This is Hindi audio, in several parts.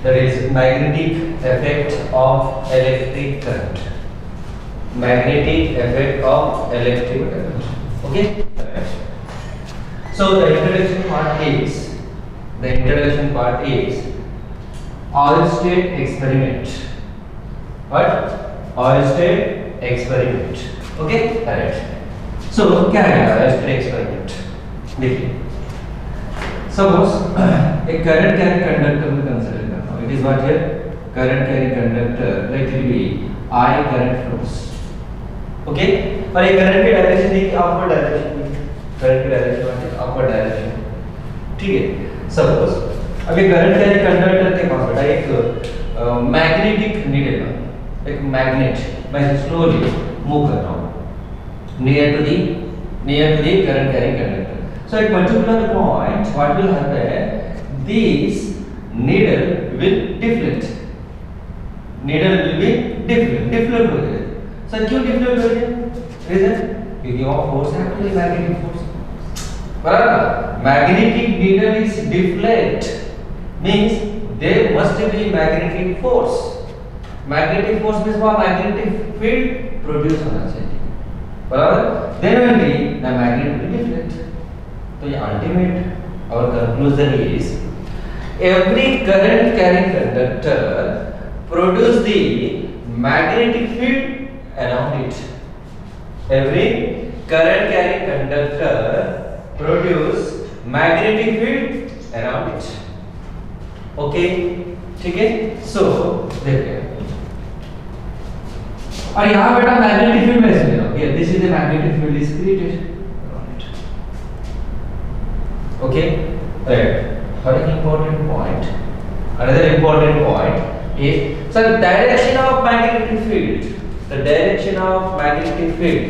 that is magnetic effect of electric current. Magnetic effect of electric current. Okay. So the introduction part is Oersted experiment. What? Oersted experiment. Okay, correct. So क्या है Oersted experiment? देखिए. Suppose a current carrying conductor will consider करना. It is what here? Current carrying conductor. Let it be I current flows. Okay? और ये current की direction देखिए upward direction. Current की direction what is upward direction. ठीक है? Suppose अब ये करंट कैरी कंडक्टर के पास बेटा एक मैग्नेटिक नीडल है, एक मैग्नेट मैं स्लोली मूव कर रहा हूँ near to the current carry conductor. So at particular point what will happen, this needle will deflect हो जाए. सर क्यों डिफ्लेक्ट हो जाए? रीजन क्योंकि वो फोर्स है एक्चुअली मैग्नेटिक फोर्स. बराबर magnetic needle is deflect means there must be magnetic force. Magnetic force means what? Magnetic field produce होना चाहिए. बराबर? Then only the magnet will deflect. तो ये ultimate our conclusion is every current carrying conductor produce the magnetic field around it. Every current carrying conductor produce magnetic field around it. Okay ठीक है. सो देखते हैं और यहाँ बेटा मैग्नेटिक फील्ड में से लो. Here this is the magnetic field is created. Okay right. और एक important point, another important point is sir direction of magnetic field. The direction of magnetic field,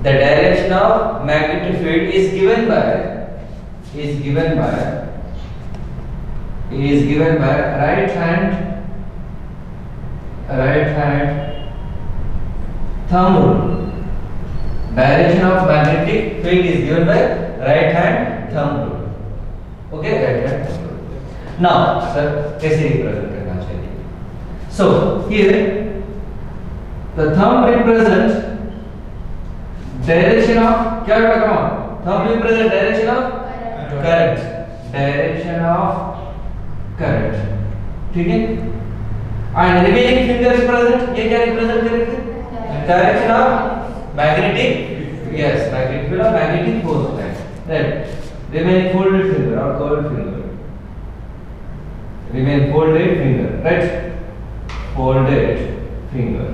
the direction of magnetic field is given by right hand thumb rule. Direction of magnetic field is given by right hand thumb rule. Okay, right hand thumb rule. Now sir कैसे represent करना चाहिए? So here the thumb represents direction of क्या बेटा come on? Thumb represents direction of current. Direction of current. ठीक है. And remaining finger represent, ये क्या represent करेंगे? Direction of magnetic, yes, magnetic field or magnetic force. Right. Remaining folded finger or curved finger. Remain folded finger, right? Folded finger.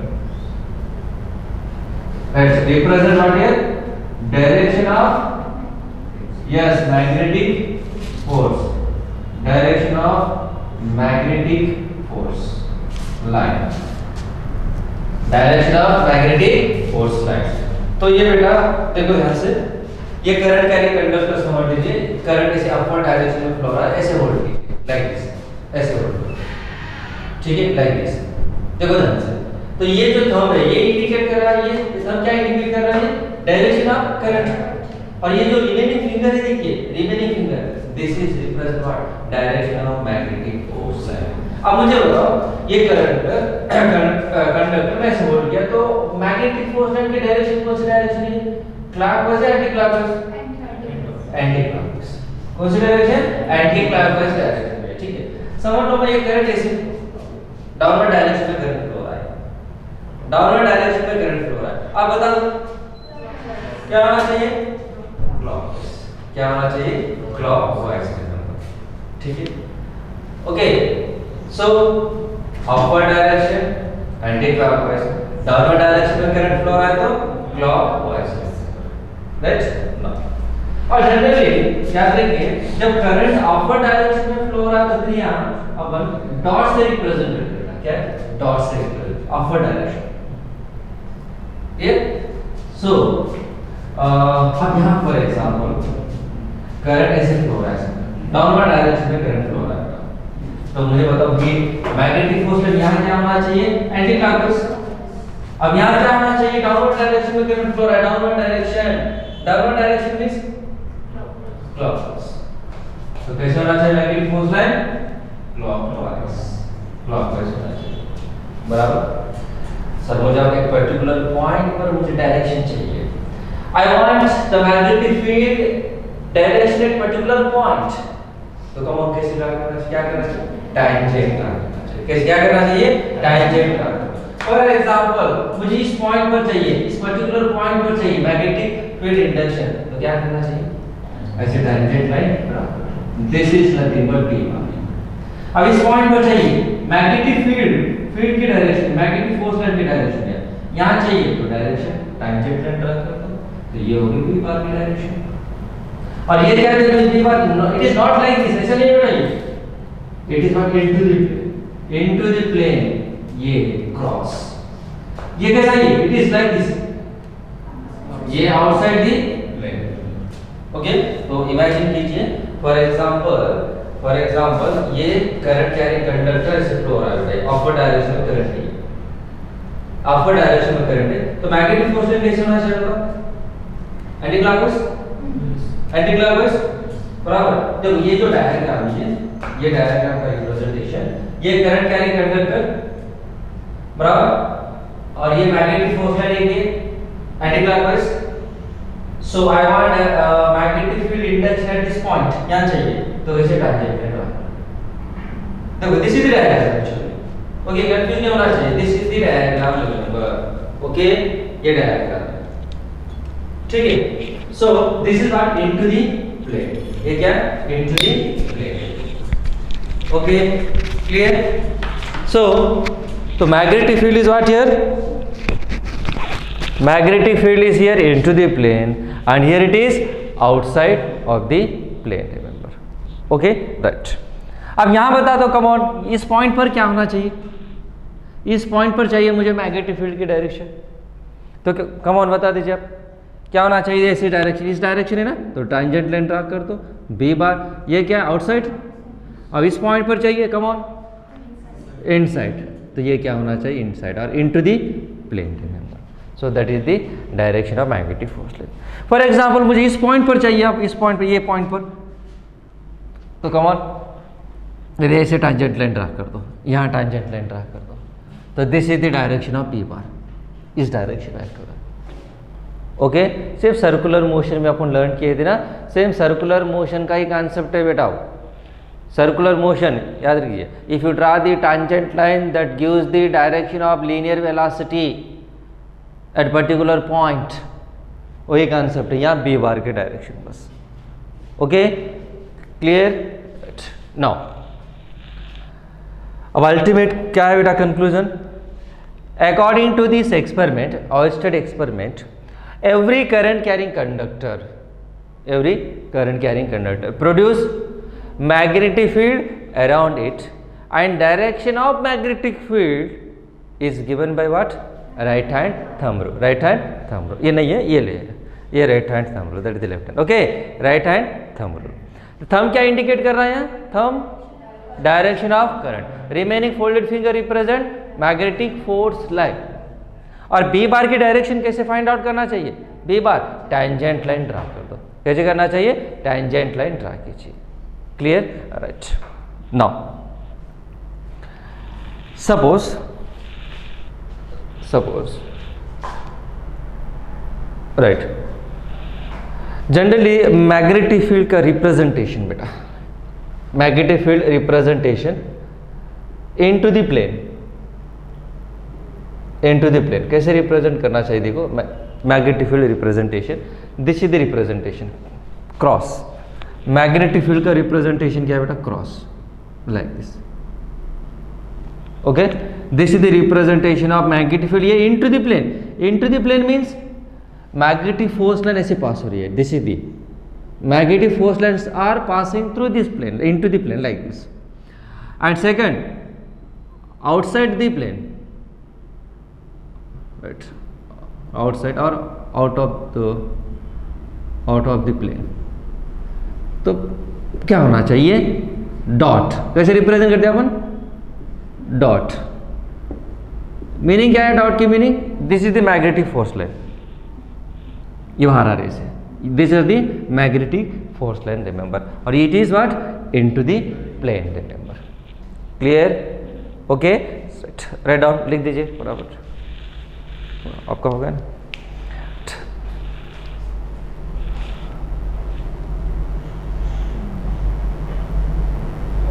Right. Represent what here? Direction of, yes, magnetic force. Direction of magnetic force line. Direction of magnetic force line. तो ये बेटा देखो ध्यान से, ये करंट कैरी कंडक्टर समझ लीजिए. करंट इसे अपवर्ड डायरेक्शन में फ्लो रहा है, ऐसे होल्ड कीजिए लाइक दिस, ऐसे होल्ड. ठीक है, लाइक दिस. देखो ध्यान से. तो ये जो थंब है ये इंडिकेट कर रहा है, ये थंब क्या इंडिकेट कर रहा है? Direction of current. और ये जो रिमेनिंग फिंगर है देखिए, remaining finger, this is represent what? Direction of magnetic force है. अब मुझे बताओ ये कंडक्टर में ऐसे होल्ड किया तो मैग्नेटिक फोर्स लाइन की डायरेक्शन कौन सी डायरेक्शन है? क्लॉकवाइज या एंटी क्लॉकवाइज? Anti clockwise. कौन सी डायरेक्शन? एंटी क्लॉकवाइज डायरेक्शन में. ठीक है. समझ लो मैं ये करंट ऐसे डाउनवर्ड डायरेक्शन में करंट फ्लो हो रहा है, डाउनवर्ड डायरेक्शन में करंट फ्लो हो रहा है. अब बताओ क्या होना चाहिए? क्लॉकवाइज. क्या होना चाहिए? क्लॉकवाइज. ठीक है. Okay. So upward direction anti clockwise, downward direction में करंट फ्लो हो रहा है तो क्लॉकवाइज. राइट. और जनरली याद रखिए जब करंट अपवर्ड डायरेक्शन में फ्लो हो रहा है तो फिर यहां अपन डॉट से रिप्रेजेंट करना. क्या? डॉट से रिप्रेजेंट अपवर्ड डायरेक्शन. ये सो अब यहां फॉर एग्जांपल करंट ऐसे फ्लो हो रहा है, डाउनवर्ड डायरेक्शन में करंट फ्लो हो रहा है. तो मुझे बताओ कि मैग्नेटिक फोर्स में यहां क्या होना चाहिए? Anti clockwise. अब यहां क्या होना चाहिए? डाउनवर्ड डायरेक्शन में करंट फ्लो हो रहा है, डाउनवर्ड डायरेक्शन मींस क्लॉकवाइज. तो कैसे होना चाहिए मैग्नेटिक फोर्स लाइन? क्लॉकवाइज होना चाहिए, बराबर। सर मुझे अब एक पर्टिकुलर पॉइंट पर मुझे डायरेक्शन चाहिए। I want the magnetic field direction at particular point. तो कम कैसे क्या करना चाहिए? टैंजेंट करना चाहिए। कैसे क्या करना चाहिए? टैंजेंट करना। फॉर एग्जांपल मुझे इस पॉइंट पर चाहिए, इस पर्टिकुलर पॉइंट पर चाहिए मैग्नेटिक फील्ड इंडक्शन, तो क्या करना चाहिए? ऐसे tangent line draw. This is nothing but p। अब इस पॉइंट पर चाहिए मैग्नेटिक फील्ड की डायरेक्शन, मैग्नेटिक फोर्स लाइन की डायरेक्शन है यहां चाहिए, तो डायरेक्शन टैंजेंट लाइन ड्रा कर दो, तो ये होगी p बार की डायरेक्शन। और ये क्या है? p bar it is not like this, ऐसा नहीं होना चाहिए। It is not into the plane, ये क्रॉस। ये कैसा है? इट इज लाइक दिस, ये आउटसाइड द प्लेन। ओके, तो इमेजिन कीजिए फॉर एग्जांपल ये करंट कैरिंग कंडक्टर से फ्लो हो रहा है, अपर डायरेक्शन में करंट है, अपर डायरेक्शन में करंट है, तो मैग्नेटिक फोर्स लाइन कैसे होना चाहिए? एंटी क्लॉकवाइज, बराबर। देखो ये जो डायग्राम है, ये डायग्राम का रिप्रेजेंटेशन, ये करंट कैरिंग कंडक्टर, बराबर, और ये मैग्नेटिक फोर्स लाइन है anti clockwise. So I want magnetic field induction at this point, यहां चाहिए, तो ऐसे टैंजेंट है। देखो this is the diagram actually. Okay, confuse नहीं होना चाहिए, this is the diagram remember. Okay, ये डायग्राम, ठीक है। So this is what into the plane, ये क्या? Into the plane. Okay, clear? So magnetic field is what here? Magnetic field is here into the plane and here it is outside of the plane, remember. Okay, right. अब यहाँ बता दो, कम ऑन, इस पॉइंट पर क्या होना चाहिए? इस पॉइंट पर चाहिए मुझे मैग्नेटिक फील्ड की डायरेक्शन, तो कम ऑन बता दीजिए आप क्या होना चाहिए? ऐसी डायरेक्शन, इस डायरेक्शन है ना, तो टैंजेंट लाइन ड्रा कर दो, b बार, ये क्या है? आउटसाइड। अब इस पॉइंट पर चाहिए, कम ऑन, इनसाइड, तो ये क्या होना चाहिए? इनसाइड और into the plane, remember. So that is the direction of magnetic force line. For example मुझे इस पॉइंट पर चाहिए, आप इस पॉइंट पर, ये पॉइंट पर, तो कम ऑन ऐसे टैंजेंट लाइन ड्रा कर दो, यहाँ टैंजेंट लाइन ड्रा कर दो, तो this is the direction of p बार, इस डायरेक्शन में एक्ट हो रहा है। ओके, सिर्फ सर्कुलर मोशन में अपन लर्न किए थे ना, सेम सर्कुलर मोशन का ही कॉन्सेप्ट है बेटा। सर्कुलर मोशन याद रखिए, if you draw the tangent line that gives the direction of linear velocity at particular point, वही कॉन्सेप्ट है यहाँ b बार के डायरेक्शन बस। Okay, clear? नाउ अब अल्टीमेट क्या है बेटा conclusion? According to this experiment, Oersted experiment, every current carrying conductor produce magnetic field around it and direction of magnetic field is given by what? Right hand thumb rule, ये नहीं है, ये ले, ये right hand thumb rule, that is the left hand. Okay, right hand thumb rule. thumb क्या इंडिकेट कर रहा है यहाँ? thumb direction of current, remaining folded finger represent magnetic force line. और b बार की डायरेक्शन कैसे फाइंड आउट करना चाहिए? b bar tangent line draw कर दो, कैसे करना चाहिए? टैंजेंट लाइन ड्रा कीजिए। Clear? Right. Now suppose right, generally magnetic field का रिप्रेजेंटेशन बेटा, magnetic field representation into the plane, into the plane कैसे रिप्रेजेंट करना चाहिए? देखो magnetic field representation, this is the representation cross. Magnetic field का रिप्रेजेंटेशन क्या है बेटा? Cross, like this. Okay, this is the representation of magnetic field, ये into the plane. Into the plane means magnetic force line ऐसे पास हो रही है, this is the magnetic force lines are passing through this plane, into the plane like this. And second, outside the plane, right, outside or out of the plane, तो क्या होना चाहिए? डॉट। कैसे रिप्रेजेंट करते हैं अपन? डॉट। मीनिंग क्या है डॉट की meaning? This is the magnetic force line, ये बाहर आ रही है, this is the magnetic force line, remember. और it is what? into the plane, remember. Clear? Okay, write down, लिख दीजिए बराबर, आपका हो गया ना.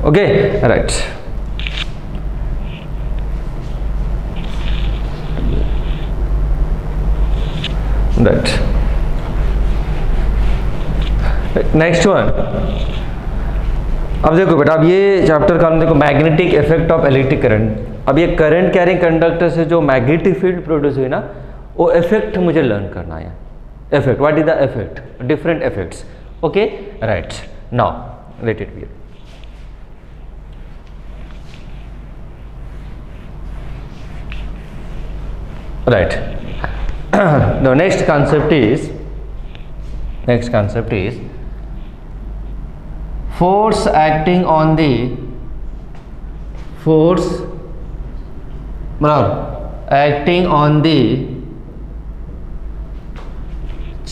Okay, right. Right. Next one. अब देखो बेटा, अब ये चैप्टर का देखो magnetic effect of electric current. अब ये करंट कैरिंग कंडक्टर से जो मैग्नेटिक फील्ड प्रोड्यूस हुई ना, वो इफेक्ट मुझे लर्न करना है. Effect, what is the effect, different effects. Okay, right. Now let it be. Right. The next concept is force acting on the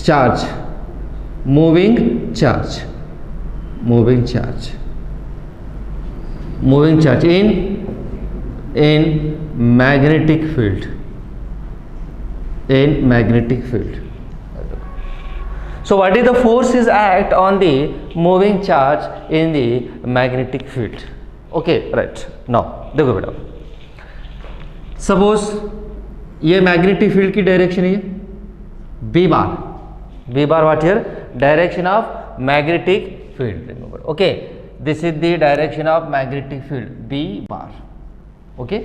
charge, moving charge in magnetic field. So what is the forces act on the moving charge in the magnetic field? Okay, right. Now देखो बेटा, suppose ये मैग्नेटिक फील्ड की डायरेक्शन है b bar. What here? Direction of magnetic field, remember. Okay, this is the direction of magnetic field, b bar. Okay,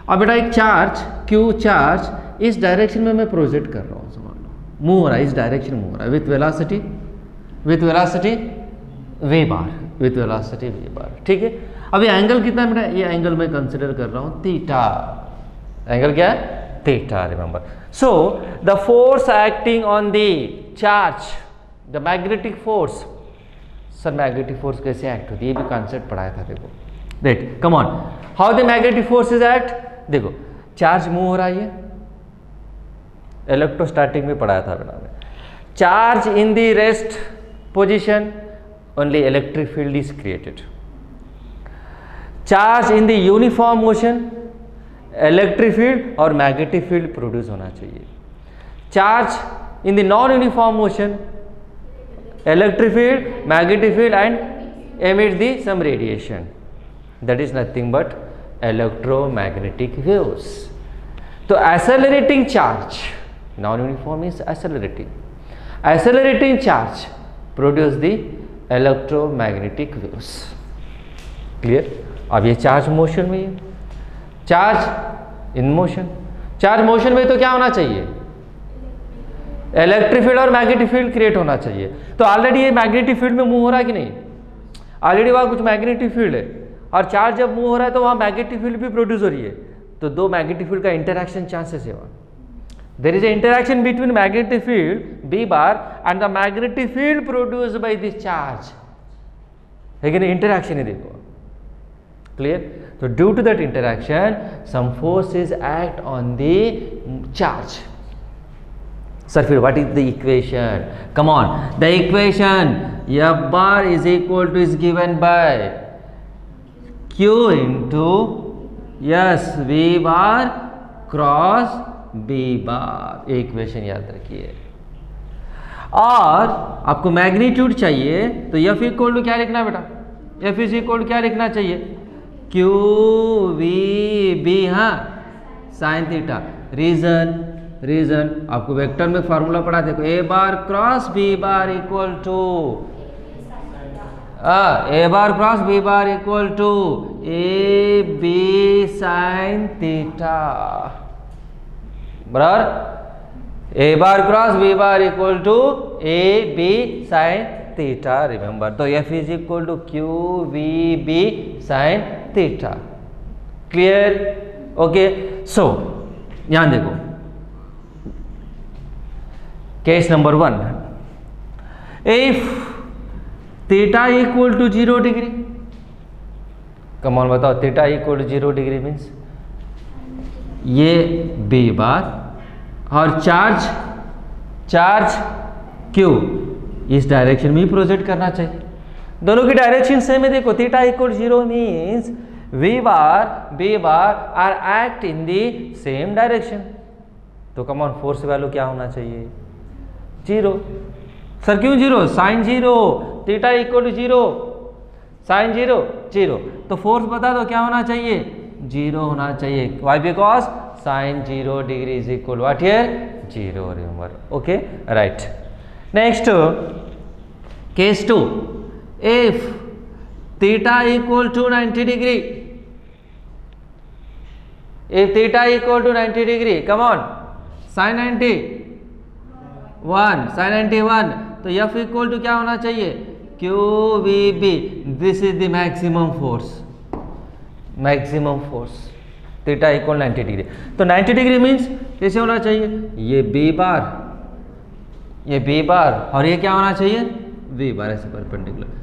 अब बेटा एक चार्ज q चार्ज इस डायरेक्शन में मैं प्रोजेक्ट कर रहा हूँ, समझ लो, मूव हो रहा है, इस डायरेक्शन मूव हो रहा है विथ वेलोसिटी v बार. ठीक है. अब ये एंगल कितना है बेटा, ये एंगल मैं कंसिडर कर रहा हूँ थीटा. एंगल क्या है? Theta, remember. So the force acting on the charge, the magnetic force. Sir magnetic force कैसे एक्ट होती है, ये भी कॉन्सेप्ट पढ़ाया था. देखो right, come on, how the magnetic force is act. देखो चार्ज मूव हो रहा है, इलेक्ट्रोस्टैटिक में पढ़ाया था बेटा. Charge in the rest position, only electric field is created. Charge in the uniform motion, electric field और मैग्नेटिक फील्ड प्रोड्यूस होना चाहिए. Charge in the non uniform motion, electric field, magnetic field and emit the some radiation. That is nothing but electromagnetic waves. तो accelerating charge, non-uniform is accelerating charge produce the electromagnetic waves. Clear? अब ये चार्ज मोशन में है, charge in motion. Charge motion में तो क्या होना चाहिए, इलेक्ट्रिक फील्ड और मैग्नेटिक फील्ड क्रिएट होना चाहिए. तो ऑलरेडी ये मैग्नेटिक फील्ड में मूव हो रहा है कि नहीं, ऑलरेडी वहाँ कुछ मैग्नेटिक फील्ड है, और चार्ज जब मूव हो रहा है तो वहाँ मैग्नेटिक फील्ड भी प्रोड्यूस हो रही है. तो दो मैग्नेटिक फील्ड का इंटरैक्शन चांसेस है वहाँ. There is a interaction between magnetic field B bar and the magnetic field produced by this charge. है कि नहीं, इंटरैक्शन है, देखो. क्लियर? तो due to that interaction some forces act on the charge. Sir फिर what is the equation, come on, the equation F bar is equal to is given by Q into yes V bar cross B bar. Equation याद रखिए. और आपको मैग्नीट्यूड चाहिए तो F इक्वल टू क्या लिखना बेटा, F इज इक्वल टू क्या लिखना चाहिए, Q V B, हाँ, साइन थीटा. रीजन आपको वेक्टर में फॉर्मूला पढ़ा, देखो A bar cross B bar equal to A bar cross B bar equal to A B sine theta. बराबर, A bar cross B bar equal to A B sine theta. Remember, तो F is equal to Q V B sine theta. Clear? Okay. So यहां देखो, case number 1, if theta equal to 0 degree. Come on बताओ, theta equal to 0 degree means ये बी बार और चार्ज क्यू इस डायरेक्शन में ही प्रोजेक्ट करना चाहिए. दोनों की डायरेक्शन सेम है। देखो theta equal 0 means V bar B bar are act in the same direction. तो कम ऑन फोर्स वैल्यू क्या होना चाहिए? 0। सर क्यों 0? Sine 0, theta equal to 0, sine 0 0। तो फोर्स बता दो क्या होना चाहिए? 0 होना चाहिए। Why? Because sine 0 degree is equal what here? 0। Remember. Okay right. Next case 2, if theta equal to 90 degree, if theta equal to 90 degree, come on, sin 90 1, sin 90 1, तो f equal to क्या होना चाहिए? QVB, this is the maximum force, maximum force, theta equal 90 degree। तो 90 डिग्री मीन्स कैसे होना चाहिए? ये B बार, ये B बार और ये क्या होना चाहिए? V बार, ऐसे perpendicular.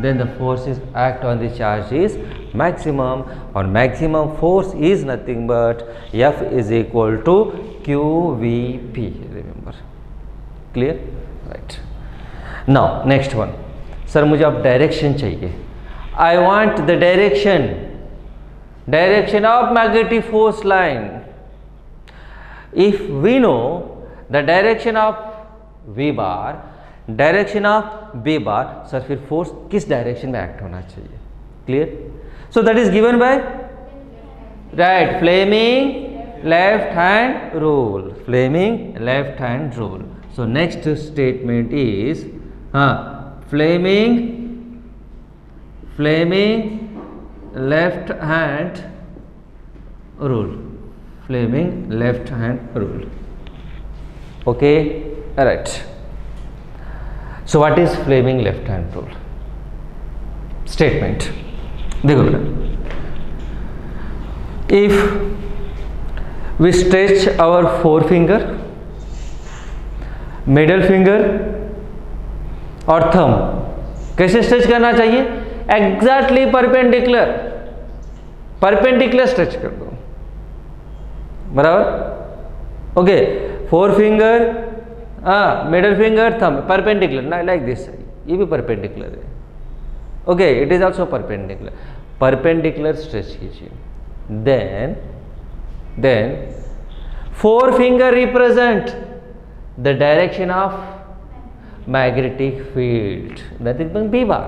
Then the force is act on the charge is maximum, or maximum force is nothing but F is equal to QVP. Remember, clear? Right. Now next one, sir मुझे अब डायरेक्शन चाहिए। I want the direction of magnetic force line. If we know the direction of V bar, direction of B bar, sir फिर फोर्स किस डायरेक्शन में एक्ट होना चाहिए? Clear? So that is given by right Fleming left hand rule, Fleming left hand rule. So next statement is Fleming left hand rule, Fleming left hand rule. Okay right. So what is Fleming left hand rule? Statement. देखो बेटा, if we stretch our forefinger, middle finger और thumb, कैसे स्ट्रेच करना चाहिए? एग्जैक्टली परपेंडिकुलर, परपेंडिकुलर स्ट्रेच कर दो, बराबर? Okay, four finger, middle finger, thumb perpendicular, like this, ये भी परपेंडिकुलर है। Okay, it is also perpendicular, perpendicular stretch कीजिए। Then four finger represent the direction of magnetic field, that is B bar,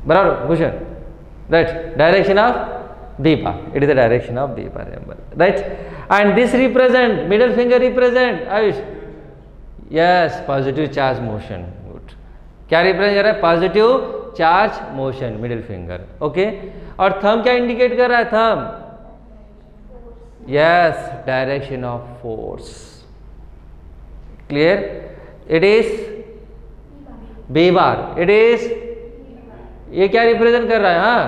बराबर question? Right, direction of B bar, it is the direction of B bar, right? And this represent, middle finger represent Ayush, yes, positive charge motion. Good, क्या रिप्रेजेंट कर रहा है? Positive charge motion, middle finger. Okay, और थंब क्या इंडिकेट कर रहा है? Thumb, yes, direction of force. Clear? It is B bar, it is, ये क्या रिप्रेजेंट कर रहा है? हाँ,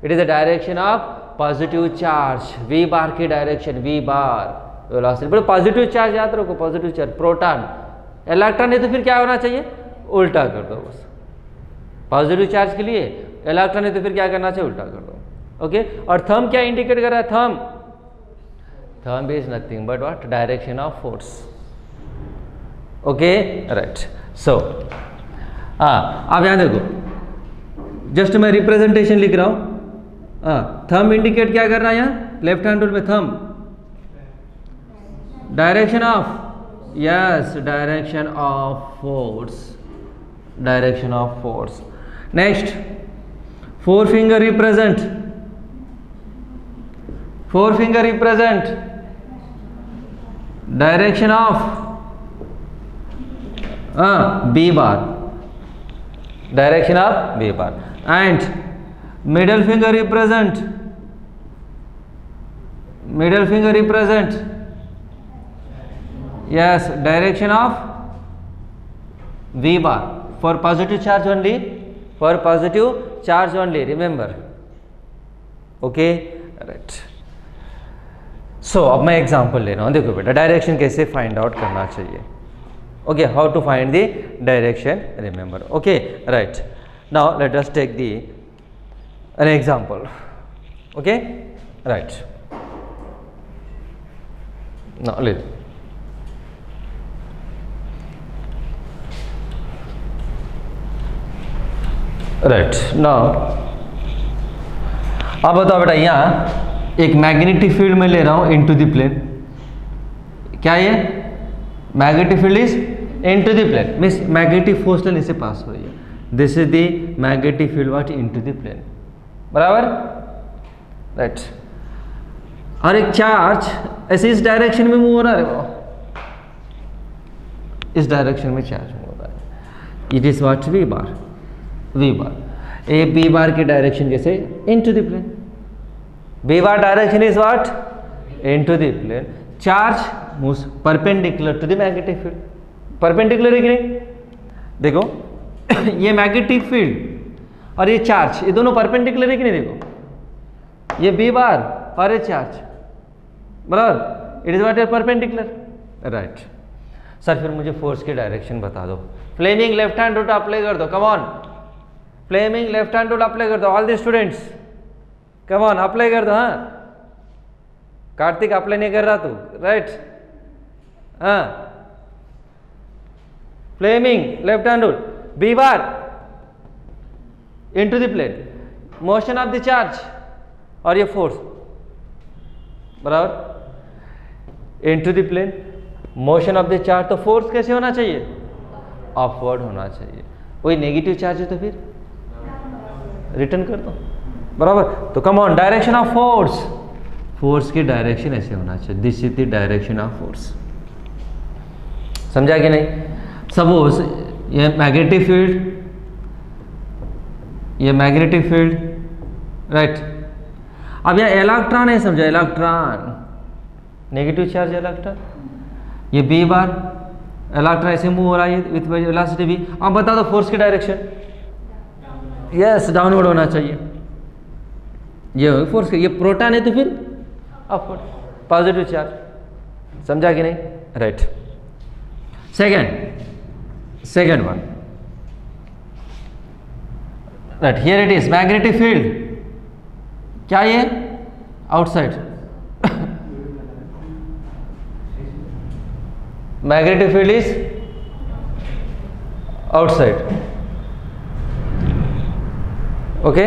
it is the direction of positive charge, V bar की डायरेक्शन, वी बार वेलोसिटी। बड़े पॉजिटिव चार्ज याद रखो, पॉजिटिव चार्ज, प्रोटॉन, इलेक्ट्रॉन है तो फिर क्या होना चाहिए? उल्टा कर दो बस। पॉजिटिव चार्ज के लिए इलेक्ट्रॉन है तो फिर क्या करना चाहिए? उल्टा कर दो। ओके, और थंब क्या इंडिकेट कर रहा है? Thumb is nothing but what? Direction of force. Okay right. So आप यहां देखो, जस्ट मैं रिप्रेजेंटेशन लिख रहा हूं। थंब इंडिकेट क्या कर रहा है यहाँ लेफ्ट हैंड रूल में? Thumb direction of, yes, direction of force, direction of force. Next, four finger represent, four finger represent direction of B bar, direction of B bar. And middle finger represent, middle finger represent, yes, direction of V bar for positive charge only, for positive charge only, remember? Okay, right. So अब मैं एग्जांपल ले रहा हूँ। देखो बेटा, डायरेक्शन कैसे फाइंड आउट करना चाहिए। Okay, how to find the direction, remember? Okay right. Now let us take the an example. Okay, right. Now let, right now अब बताओ बेटा, यहाँ एक मैग्नेटिक फील्ड में ले रहा हूँ इनटू द प्लेन। क्या ये magnetic field is into the plane, means magnetic force line इससे पास हो रही है। This is the magnetic field what into the plane, बराबर, राइट। और एक चार्ज ऐसे इस डायरेक्शन में मूव हो रहा है, वो इस डायरेक्शन में चार्ज मूव हो रहा है। It is what V bar, V bar a B bar की डायरेक्शन कैसे into the plane, B bar direction is what into the plane. Charge moves perpendicular to the magnetic field, perpendicular है कि नहीं? देखो ये मैग्नेटिक फील्ड और ये चार्ज, ये दोनों परपेंडिकुलर है कि नहीं? देखो ये बी बार और ये चार्ज, बराबर, it is what perpendicular, right. Sir फिर मुझे फोर्स की डायरेक्शन बता दो। Fleming left hand rule apply कर दो, come on. Fleming left hand rule apply कर दो, all the students come on apply कर दो। हाँ कार्तिक अप्लाई नहीं कर रहा तू, राइट? हाँ Fleming left hand rule, B bar into the plane, motion of the charge और ये फोर्स, बराबर, into the plane, motion of the charge. तो फोर्स कैसे होना चाहिए? अपवर्ड होना चाहिए। कोई नेगेटिव चार्ज है तो फिर रिटर्न कर दो, बराबर। तो come on, direction of force, force की डायरेक्शन ऐसे होना चाहिए, this is the direction of force. समझा कि नहीं? सपोज ये मैग्नेटिक फील्ड, ये मैग्नेटिक फील्ड, राइट। अब यह इलेक्ट्रॉन है, समझो इलेक्ट्रॉन, नेगेटिव चार्ज इलेक्ट्रॉन, ये बी बार, इलेक्ट्रॉन ऐसे मूव हो रहा है विथ वेलोसिटी v। अब बता दो फोर्स की डायरेक्शन, यस डाउनवर्ड होना चाहिए। ये फोर्स, ये प्रोटॉन है तो फिर अपवर्ड, पॉजिटिव चार्ज। समझा कि नहीं? Right. Second one, right, here it is magnetic field. क्या ये outside, magnetic field is outside, okay.